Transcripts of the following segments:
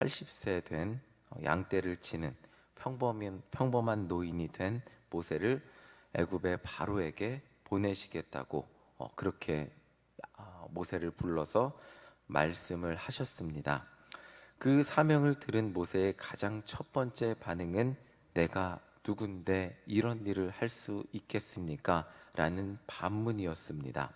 80세 된 양떼를 치는 평범한 노인이 된 모세를 애굽의 바로에게 보내시겠다고 그렇게 모세를 불러서 말씀을 하셨습니다. 그 사명을 들은 모세의 가장 첫 번째 반응은 내가 누군데 이런 일을 할 수 있겠습니까? 라는 반문이었습니다.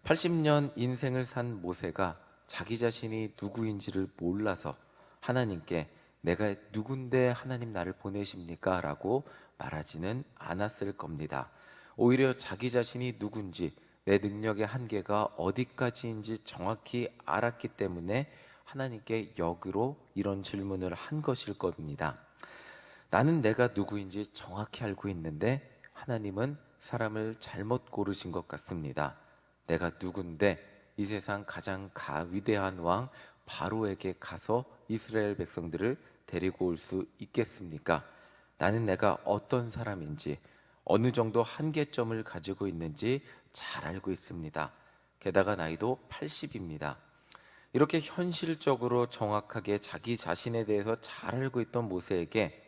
80년 인생을 산 모세가 자기 자신이 누구인지를 몰라서 하나님께 내가 누군데 하나님 나를 보내십니까? 라고 말하지는 않았을 겁니다. 오히려 자기 자신이 누군지 내 능력의 한계가 어디까지인지 정확히 알았기 때문에 하나님께 역으로 이런 질문을 한 것일 겁니다. 나는 내가 누구인지 정확히 알고 있는데 하나님은 사람을 잘못 고르신 것 같습니다. 내가 누군데 이 세상 가장 위대한 왕 바로에게 가서 이스라엘 백성들을 데리고 올 수 있겠습니까? 나는 내가 어떤 사람인지 어느 정도 한계점을 가지고 있는지 잘 알고 있습니다. 게다가 나이도 80입니다. 이렇게 현실적으로 정확하게 자기 자신에 대해서 잘 알고 있던 모세에게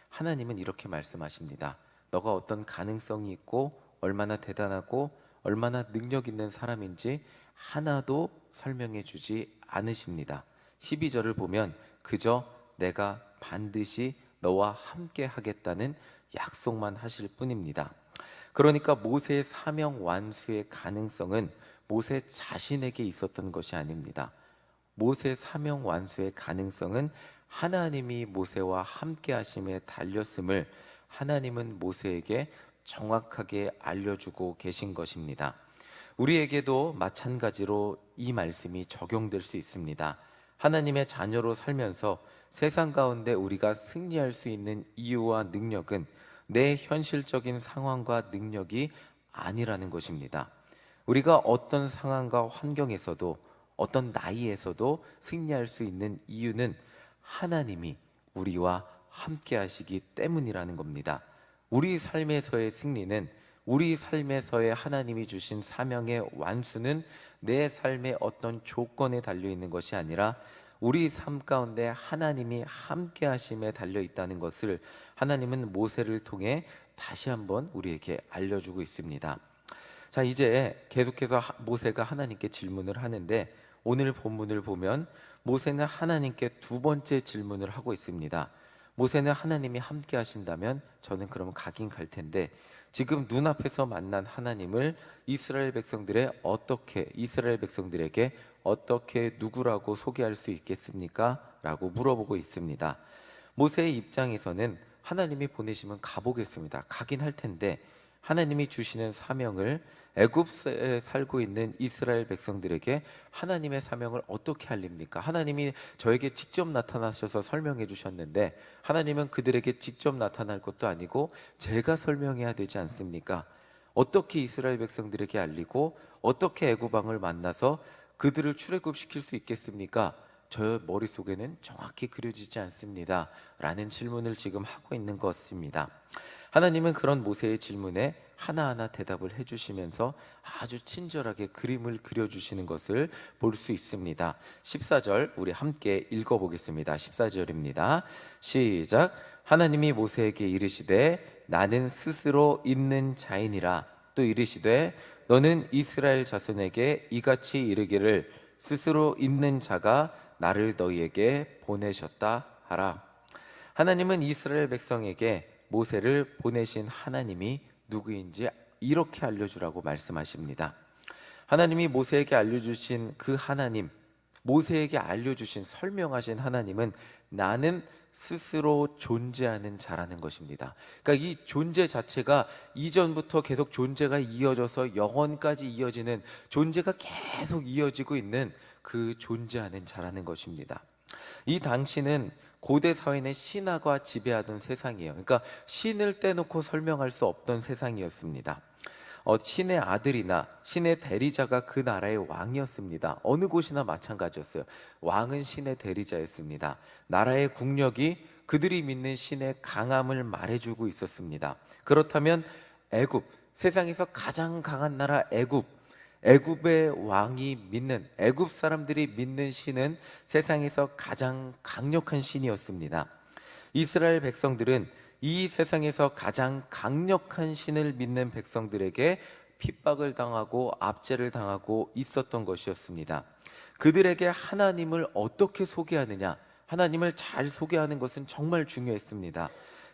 하나님은 이렇게 말씀하십니다. 너가 어떤 가능성이 있고 얼마나 대단하고 얼마나 능력 있는 사람인지 하나도 설명해 주지 않으십니다. 12절을 보면 그저 내가 반드시 너와 함께 하겠다는 약속만 하실 뿐입니다. 그러니까 모세의 사명 완수의 가능성은 모세 자신에게 있었던 것이 아닙니다. 모세 사명 완수의 가능성은 하나님이 모세와 함께 하심에 달렸음을 하나님은 모세에게 정확하게 알려주고 계신 것입니다. 우리에게도 마찬가지로 이 말씀이 적용될 수 있습니다. 하나님의 자녀로 살면서 세상 가운데 우리가 승리할 수 있는 이유와 능력은 내 현실적인 상황과 능력이 아니라는 것입니다. 우리가 어떤 상황과 환경에서도 어떤 나이에서도 승리할 수 있는 이유는 하나님이 우리와 함께 하시기 때문이라는 겁니다. 우리 삶에서의 승리는 우리 삶에서의 하나님이 주신 사명의 완수는 내 삶의 어떤 조건에 달려 있는 것이 아니라 우리 삶 가운데 하나님이 함께 하심에 달려 있다는 것을 하나님은 모세를 통해 다시 한번 우리에게 알려주고 있습니다. 자, 이제 계속해서 모세가 하나님께 질문을 하는데 오늘 본문을 보면 모세는 하나님께 두 번째 질문을 하고 있습니다. 모세는 하나님이 함께 하신다면 저는 그러면 가긴 갈 텐데 지금 눈앞에서 만난 하나님을 이스라엘 백성들에게 어떻게 누구라고 소개할 수 있겠습니까? 라고 물어보고 있습니다. 모세의 입장에서는 하나님이 보내시면 가보겠습니다. 가긴 할 텐데 하나님이 주시는 사명을 애굽에 살고 있는 이스라엘 백성들에게 하나님의 사명을 어떻게 알립니까? 하나님이 저에게 직접 나타나셔서 설명해 주셨는데 하나님은 그들에게 직접 나타날 것도 아니고 제가 설명해야 되지 않습니까? 어떻게 이스라엘 백성들에게 알리고 어떻게 애굽 왕을 만나서 그들을 출애굽시킬 수 있겠습니까? 저 머릿속에는 정확히 그려지지 않습니다. 라는 질문을 지금 하고 있는 것입니다. 하나님은 그런 모세의 질문에 하나하나 대답을 해주시면서 아주 친절하게 그림을 그려주시는 것을 볼 수 있습니다. 14절 우리 함께 읽어보겠습니다. 14절입니다. 시작. 하나님이 모세에게 이르시되 나는 스스로 있는 자이니라. 또 이르시되 너는 이스라엘 자손에게 이같이 이르기를 스스로 있는 자가 나를 너희에게 보내셨다 하라. 하나님은 이스라엘 백성에게 모세를 보내신 하나님이 누구인지 이렇게 알려주라고 말씀하십니다. 하나님이 모세에게 알려주신 그 하나님, 모세에게 알려주신 설명하신 하나님은 나는 스스로 존재하는 자라는 것입니다. 그러니까 이 존재 자체가 이전부터 계속 존재가 이어져서 영원까지 이어지는 존재가 계속 이어지고 있는 그 존재하는 자라는 것입니다. 이 당시는 고대 사회는 신화가 지배하던 세상이에요. 그러니까 신을 떼놓고 설명할 수 없던 세상이었습니다. 신의 아들이나 신의 대리자가 그 나라의 왕이었습니다. 어느 곳이나 마찬가지였어요. 왕은 신의 대리자였습니다. 나라의 국력이 그들이 믿는 신의 강함을 말해주고 있었습니다. 그렇다면 애굽, 세상에서 가장 강한 나라 애굽의 왕이 믿는, 애굽 사람들이 믿는 신은 세상에서 가장 강력한 신이었습니다. 이스라엘 백성들은 이 세상에서 가장 강력한 신을 믿는 백성들에게 핍박을 당하고 압제를 당하고 있었던 것이었습니다. 그들에게 하나님을 어떻게 소개하느냐, 하나님을 잘 소개하는 것은 정말 중요했습니다.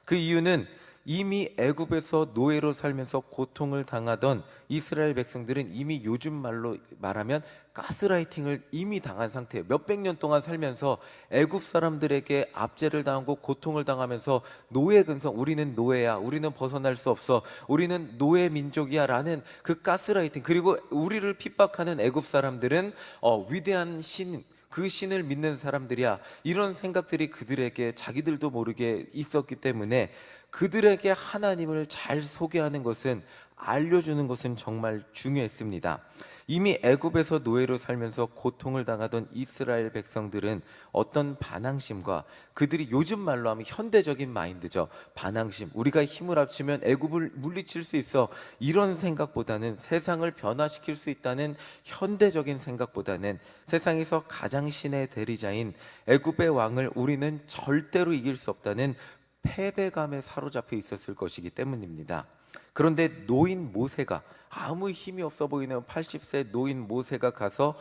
그 이유는 이미 애굽에서 노예로 살면서 고통을 당하던 이스라엘 백성들은 이미 요즘 말로 말하면 가스라이팅을 이미 당한 상태예요. 몇백 년 동안 살면서 애굽 사람들에게 압제를 당하고 고통을 당하면서 노예 근성, 우리는 노예야, 우리는 벗어날 수 없어, 우리는 노예 민족이야 라는 그 가스라이팅, 그리고 우리를 핍박하는 애굽 사람들은 위대한 신, 그 신을 믿는 사람들이야, 이런 생각들이 그들에게 자기들도 모르게 있었기 때문에 그들에게 하나님을 잘 소개하는 것은, 알려주는 것은 정말 중요했습니다. 이미 애굽에서 노예로 살면서 고통을 당하던 이스라엘 백성들은 어떤 반항심과, 그들이 요즘 말로 하면 현대적인 마인드죠. 반항심, 우리가 힘을 합치면 애굽을 물리칠 수 있어, 이런 생각보다는, 세상을 변화시킬 수 있다는 현대적인 생각보다는 세상에서 가장 신의 대리자인 애굽의 왕을 우리는 절대로 이길 수 없다는 패배감에 사로잡혀 있었을 것이기 때문입니다. 그런데 노인 모세가, 아무 힘이 없어 보이는 80세 노인 모세가 가서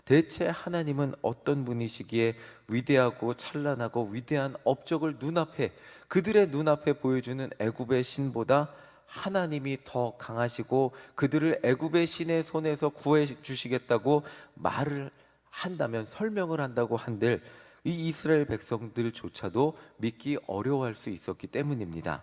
대체 하나님은 어떤 분이시기에 위대하고 찬란하고 위대한 업적을 눈앞에, 그들의 눈앞에 보여주는 애굽의 신보다 하나님이 더 강하시고 그들을 애굽의 신의 손에서 구해 주시겠다고 말을 한다면, 설명을 한다고 한들 이 이스라엘 백성들조차도 믿기 어려워할 수 있었기 때문입니다.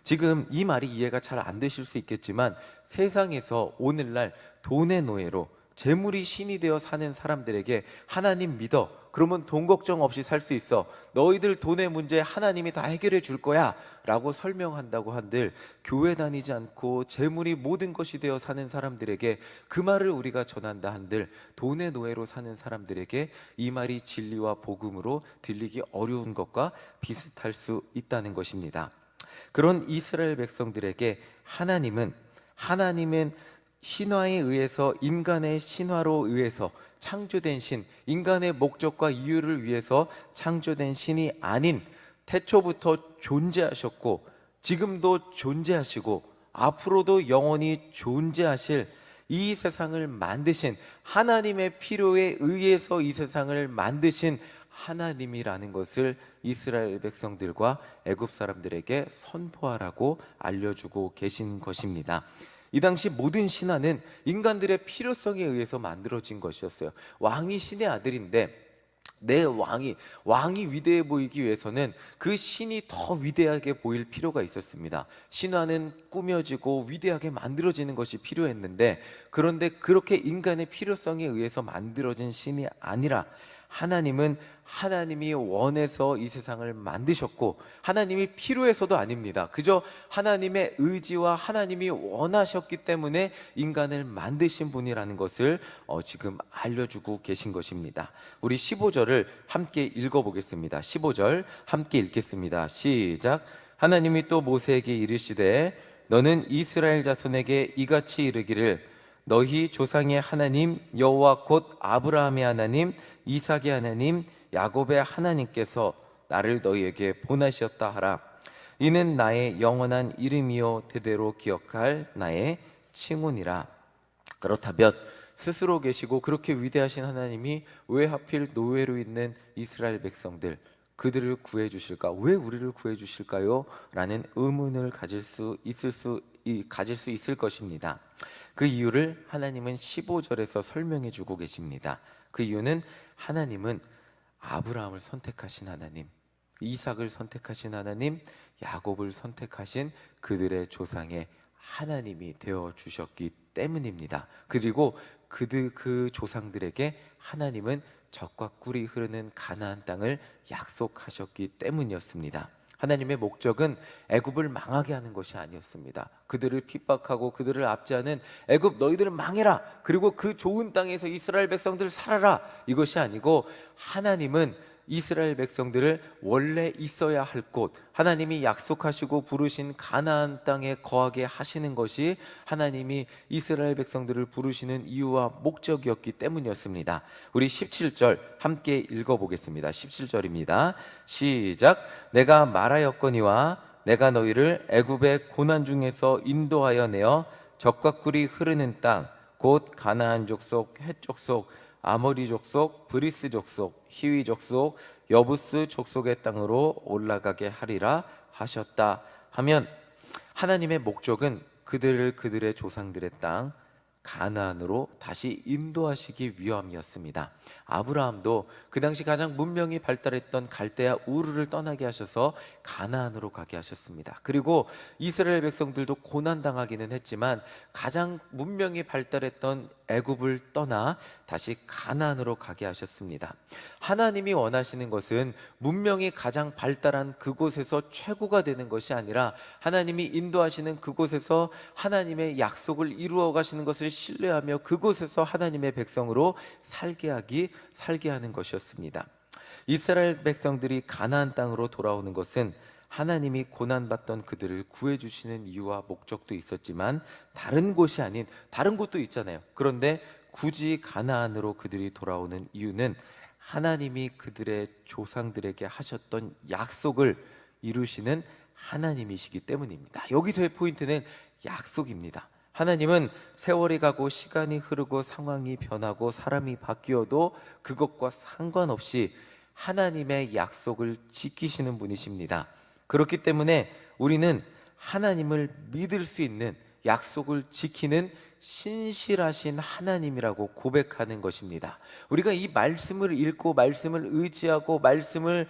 지금 이 말이 이해가 잘 안 되실 수 있겠지만, 세상에서 오늘날 돈의 노예로 재물이 신이 되어 사는 사람들에게 하나님 믿어, 그러면 돈 걱정 없이 살 수 있어, 너희들 돈의 문제 하나님이 다 해결해 줄 거야 라고 설명한다고 한들, 교회 다니지 않고 재물이 모든 것이 되어 사는 사람들에게 그 말을 우리가 전한다 한들, 돈의 노예로 사는 사람들에게 이 말이 진리와 복음으로 들리기 어려운 것과 비슷할 수 있다는 것입니다. 그런 이스라엘 백성들에게 하나님은 신화에 의해서, 인간의 신화로 의해서 창조된 신, 인간의 목적과 이유를 위해서 창조된 신이 아닌, 태초부터 존재하셨고 지금도 존재하시고 앞으로도 영원히 존재하실 이 세상을 만드신, 하나님의 필요에 의해서 이 세상을 만드신 하나님이라는 것을 이스라엘 백성들과 애굽 사람들에게 선포하라고 알려주고 계신 것입니다. 이 당시 모든 신화는 인간들의 필요성에 의해서 만들어진 것이었어요. 왕이 신의 아들인데 내 왕이 위대해 보이기 위해서는 그 신이 더 위대하게 보일 필요가 있었습니다. 신화는 꾸며지고 위대하게 만들어지는 것이 필요했는데, 그런데 그렇게 인간의 필요성에 의해서 만들어진 신이 아니라 하나님은 하나님이 원해서 이 세상을 만드셨고, 하나님이 필요해서도 아닙니다. 그저 하나님의 의지와 하나님이 원하셨기 때문에 인간을 만드신 분이라는 것을 지금 알려주고 계신 것입니다. 우리 15절을 함께 읽어보겠습니다. 15절 함께 읽겠습니다. 시작. 하나님이 또 모세에게 이르시되 너는 이스라엘 자손에게 이같이 이르기를, 너희 조상의 하나님 여호와 곧 아브라함의 하나님, 이삭의 하나님, 야곱의 하나님께서 나를 너희에게 보내셨다 하라. 이는 나의 영원한 이름이요 대대로 기억할 나의 칭훈이라. 그렇다면 스스로 계시고 그렇게 위대하신 하나님이 왜 하필 노예로 있는 이스라엘 백성들, 그들을 구해 주실까? 왜 우리를 구해 주실까요? 라는 의문을 가질 수 있을 것입니다. 그 이유를 하나님은 15절에서 설명해 주고 계십니다. 그 이유는 하나님은 아브라함을 선택하신 하나님, 이삭을 선택하신 하나님, 야곱을 선택하신 그들의 조상의 하나님이 되어 주셨기 때문입니다. 그리고 그 조상들에게 하나님은 젖과 꿀이 흐르는 가나안 땅을 약속하셨기 때문이었습니다. 하나님의 목적은 애굽을 망하게 하는 것이 아니었습니다. 그들을 핍박하고 그들을 압제하는 애굽 너희들은 망해라, 그리고 그 좋은 땅에서 이스라엘 백성들 살아라, 이것이 아니고 하나님은 이스라엘 백성들을 원래 있어야 할 곳, 하나님이 약속하시고 부르신 가나안 땅에 거하게 하시는 것이 하나님이 이스라엘 백성들을 부르시는 이유와 목적이었기 때문이었습니다. 우리 17절 함께 읽어보겠습니다. 17절입니다. 시작. 내가 말하였거니와 내가 너희를 애굽의 고난 중에서 인도하여 내어 적과 꿀이 흐르는 땅 곧 가나안 족속, 헷 족속, 아모리 족속, 브리스 족속, 히위 족속, 여부스 족속의 땅으로 올라가게 하리라 하셨다 하면, 하나님의 목적은 그들의 조상들의 땅 가나안으로 다시 인도하시기 위함이었습니다. 아브라함도 그 당시 가장 문명이 발달했던 갈대아 우르를 떠나게 하셔서 가나안으로 가게 하셨습니다. 그리고 이스라엘 백성들도 고난당하기는 했지만 가장 문명이 발달했던 애굽을 떠나 다시 가나안으로 가게 하셨습니다. 하나님이 원하시는 것은 문명이 가장 발달한 그곳에서 최고가 되는 것이 아니라 하나님이 인도하시는 그곳에서 하나님의 약속을 이루어 가시는 것을 신뢰하며 그곳에서 하나님의 백성으로 살게 하는 것이었습니다. 이스라엘 백성들이 가나안 땅으로 돌아오는 것은 하나님이 고난받던 그들을 구해주시는 이유와 목적도 있었지만 다른 곳이 아닌 다른 곳도 있잖아요. 그런데 굳이 가나안으로 그들이 돌아오는 이유는 하나님이 그들의 조상들에게 하셨던 약속을 이루시는 하나님이시기 때문입니다. 여기서의 포인트는 약속입니다. 하나님은 세월이 가고 시간이 흐르고 상황이 변하고 사람이 바뀌어도 그것과 상관없이 하나님의 약속을 지키시는 분이십니다. 그렇기 때문에 우리는 하나님을 믿을 수 있는, 약속을 지키는 신실하신 하나님이라고 고백하는 것입니다. 우리가 이 말씀을 읽고 말씀을 의지하고 말씀을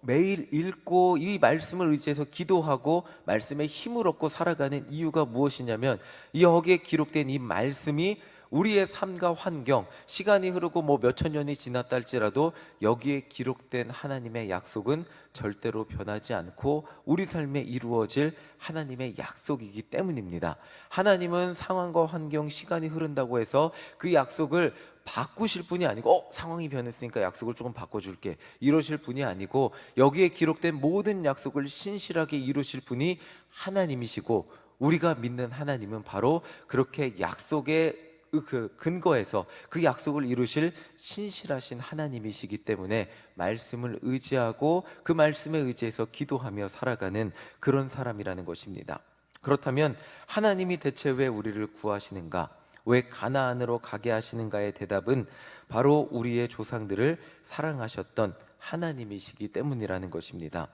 매일 읽고 이 말씀을 의지해서 기도하고 말씀에 힘을 얻고 살아가는 이유가 무엇이냐면, 여기에 기록된 이 말씀이 우리의 삶과 환경, 시간이 흐르고 몇천 년이 지났다 할지라도 여기에 기록된 하나님의 약속은 절대로 변하지 않고 우리 삶에 이루어질 하나님의 약속이기 때문입니다. 하나님은 상황과 환경, 시간이 흐른다고 해서 그 약속을 바꾸실 분이 아니고 상황이 변했으니까 약속을 조금 바꿔줄게 이러실 분이 아니고, 여기에 기록된 모든 약속을 신실하게 이루실 분이 하나님이시고, 우리가 믿는 하나님은 바로 그렇게 약속의 그 근거에서 그 약속을 이루실 신실하신 하나님이시기 때문에 말씀을 의지하고 그 말씀에 의지해서 기도하며 살아가는 그런 사람이라는 것입니다. 그렇다면 하나님이 대체 왜 우리를 구하시는가? 왜 가나안으로 가게 하시는가의 대답은 바로 우리의 조상들을 사랑하셨던 하나님이시기 때문이라는 것입니다.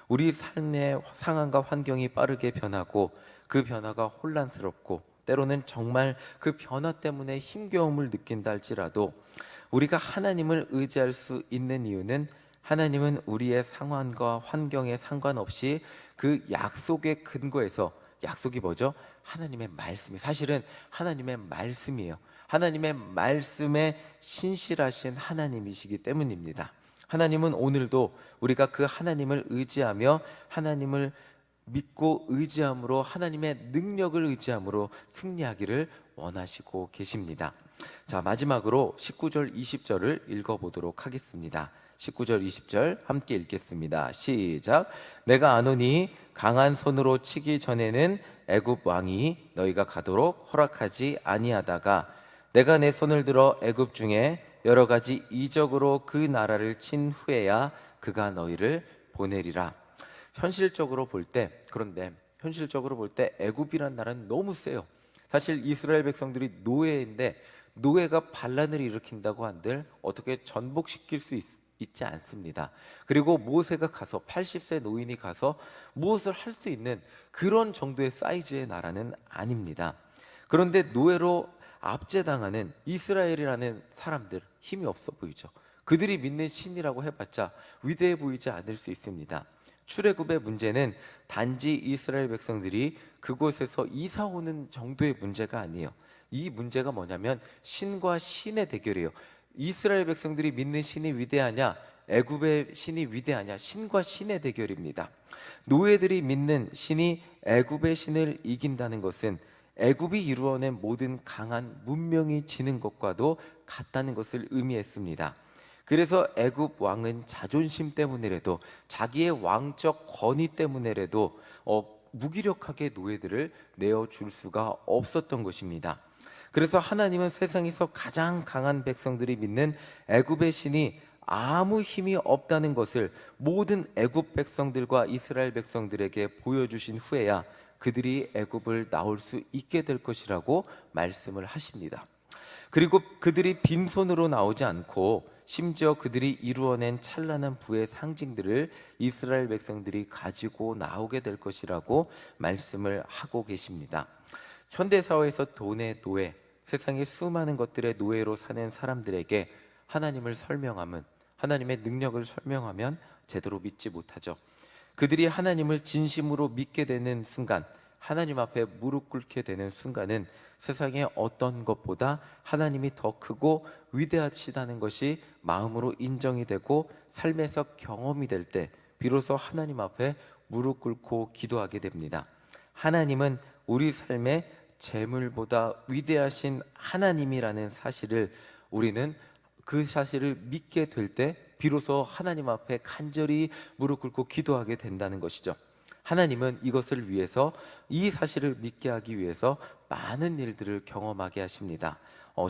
우리 삶의 상황과 환경이 빠르게 변하고 그 변화가 혼란스럽고 때로는 정말 그 변화 때문에 힘겨움을 느낀다 할지라도 우리가 하나님을 의지할 수 있는 이유는, 하나님은 우리의 상황과 환경에 상관없이 그 약속의 근거에서, 약속이 뭐죠? 하나님의 말씀이, 사실은 하나님의 말씀이에요. 하나님의 말씀에 신실하신 하나님이시기 때문입니다. 하나님은 오늘도 우리가 그 하나님을 의지하며 하나님을 믿고 의지함으로, 하나님의 능력을 의지함으로 승리하기를 원하시고 계십니다. 자, 마지막으로 19절 20절을 읽어보도록 하겠습니다. 19절 20절 함께 읽겠습니다. 시작. 내가 아노니 강한 손으로 치기 전에는 애굽 왕이 너희가 가도록 허락하지 아니하다가 내가 내 손을 들어 애굽 중에 여러 가지 이적으로 그 나라를 친 후에야 그가 너희를 보내리라. 그런데 현실적으로 볼 때 애굽이란 나라는 너무 세요. 사실 이스라엘 백성들이 노예인데 노예가 반란을 일으킨다고 한들 어떻게 전복시킬 수 있지 않습니다. 그리고 모세가 가서 80세 노인이 가서 무엇을 할 수 있는 그런 정도의 사이즈의 나라는 아닙니다. 그런데 노예로 압제당하는 이스라엘이라는 사람들, 힘이 없어 보이죠. 그들이 믿는 신이라고 해봤자 위대해 보이지 않을 수 있습니다. 출애굽의 문제는 단지 이스라엘 백성들이 그곳에서 이사 오는 정도의 문제가 아니에요. 이 문제가 뭐냐면 신과 신의 대결이에요. 이스라엘 백성들이 믿는 신이 위대하냐, 애굽의 신이 위대하냐, 신과 신의 대결입니다. 노예들이 믿는 신이 애굽의 신을 이긴다는 것은 애굽이 이루어낸 모든 강한 문명이 지는 것과도 같다는 것을 의미했습니다. 그래서 애굽 왕은 자존심 때문이라도, 자기의 왕적 권위 때문이라도 무기력하게 노예들을 내어줄 수가 없었던 것입니다. 그래서 하나님은 세상에서 가장 강한 백성들이 믿는 애굽의 신이 아무 힘이 없다는 것을 모든 애굽 백성들과 이스라엘 백성들에게 보여주신 후에야 그들이 애굽을 나올 수 있게 될 것이라고 말씀을 하십니다. 그리고 그들이 빈손으로 나오지 않고 심지어 그들이 이루어낸 찬란한 부의 상징들을 이스라엘 백성들이 가지고 나오게 될 것이라고 말씀을 하고 계십니다. 현대사회에서 돈의 노예, 세상의 수많은 것들의 노예로 사는 사람들에게 하나님을 설명하면, 하나님의 능력을 설명하면 제대로 믿지 못하죠. 그들이 하나님을 진심으로 믿게 되는 순간, 하나님 앞에 무릎 꿇게 되는 순간은 세상의 어떤 것보다 하나님이 더 크고 위대하시다는 것이 마음으로 인정이 되고 삶에서 경험이 될 때 비로소 하나님 앞에 무릎 꿇고 기도하게 됩니다. 하나님은 우리 삶의 재물보다 위대하신 하나님이라는 사실을, 우리는 그 사실을 믿게 될 때 비로소 하나님 앞에 간절히 무릎 꿇고 기도하게 된다는 것이죠. 하나님은 이것을 위해서, 이 사실을 믿게 하기 위해서 많은 일들을 경험하게 하십니다.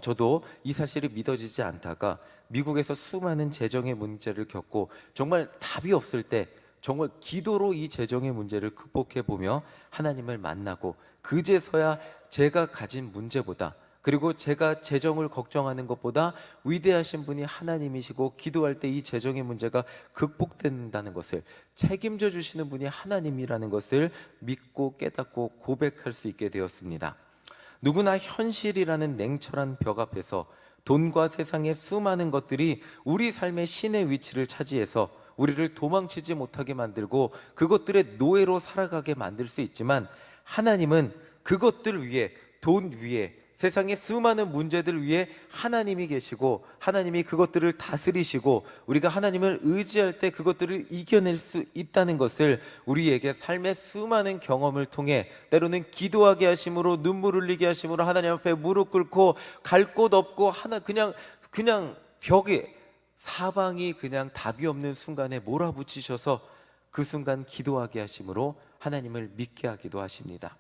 저도 이 사실이 믿어지지 않다가 미국에서 수많은 재정의 문제를 겪고 정말 답이 없을 때 정말 기도로 이 재정의 문제를 극복해 보며 하나님을 만나고, 그제서야 제가 가진 문제보다, 그리고 제가 재정을 걱정하는 것보다 위대하신 분이 하나님이시고 기도할 때 이 재정의 문제가 극복된다는 것을, 책임져 주시는 분이 하나님이라는 것을 믿고 깨닫고 고백할 수 있게 되었습니다. 누구나 현실이라는 냉철한 벽 앞에서 돈과 세상의 수많은 것들이 우리 삶의 신의 위치를 차지해서 우리를 도망치지 못하게 만들고 그것들의 노예로 살아가게 만들 수 있지만, 하나님은 그것들 위에, 돈 위에, 세상의 수많은 문제들 위에 하나님이 계시고 하나님이 그것들을 다스리시고 우리가 하나님을 의지할 때 그것들을 이겨낼 수 있다는 것을 우리에게 삶의 수많은 경험을 통해, 때로는 기도하게 하심으로, 눈물 흘리게 하심으로, 하나님 앞에 무릎 꿇고 갈 곳 없고 그냥 벽에, 사방이 그냥 답이 없는 순간에 몰아붙이셔서 그 순간 기도하게 하심으로 하나님을 믿게 하기도 하십니다.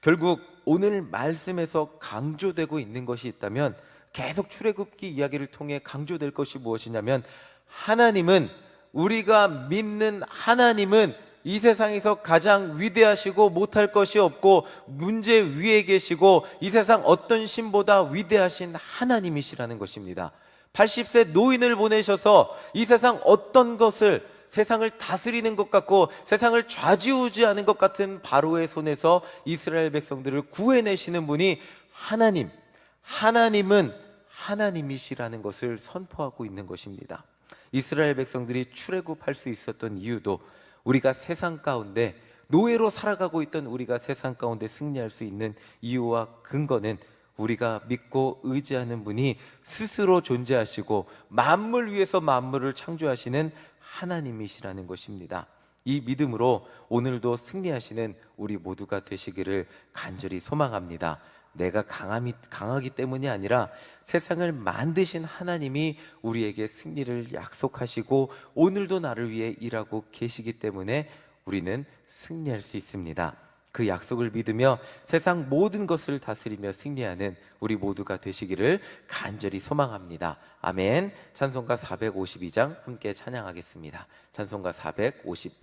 결국 오늘 말씀에서 강조되고 있는 것이 있다면, 계속 출애굽기 이야기를 통해 강조될 것이 무엇이냐면, 하나님은, 우리가 믿는 하나님은 이 세상에서 가장 위대하시고 못할 것이 없고 문제 위에 계시고 이 세상 어떤 신보다 위대하신 하나님이시라는 것입니다. 80세 노인을 보내셔서 이 세상 어떤 것을, 세상을 다스리는 것 같고 세상을 좌지우지하는 것 같은 바로의 손에서 이스라엘 백성들을 구해내시는 분이 하나님, 하나님은 하나님이시라는 것을 선포하고 있는 것입니다. 이스라엘 백성들이 출애굽할 수 있었던 이유도, 우리가 세상 가운데 노예로 살아가고 있던 우리가 세상 가운데 승리할 수 있는 이유와 근거는 우리가 믿고 의지하는 분이 스스로 존재하시고 만물 위에서 만물을 창조하시는 하나님이시라는 것입니다. 이 믿음으로 오늘도 승리하시는 우리 모두가 되시기를 간절히 소망합니다. 내가 강하기 때문이 아니라 세상을 만드신 하나님이 우리에게 승리를 약속하시고 오늘도 나를 위해 일하고 계시기 때문에 우리는 승리할 수 있습니다. 그 약속을 믿으며 세상 모든 것을 다스리며 승리하는 우리 모두가 되시기를 간절히 소망합니다. 아멘. 찬송가 452장 함께 찬양하겠습니다. 찬송가 452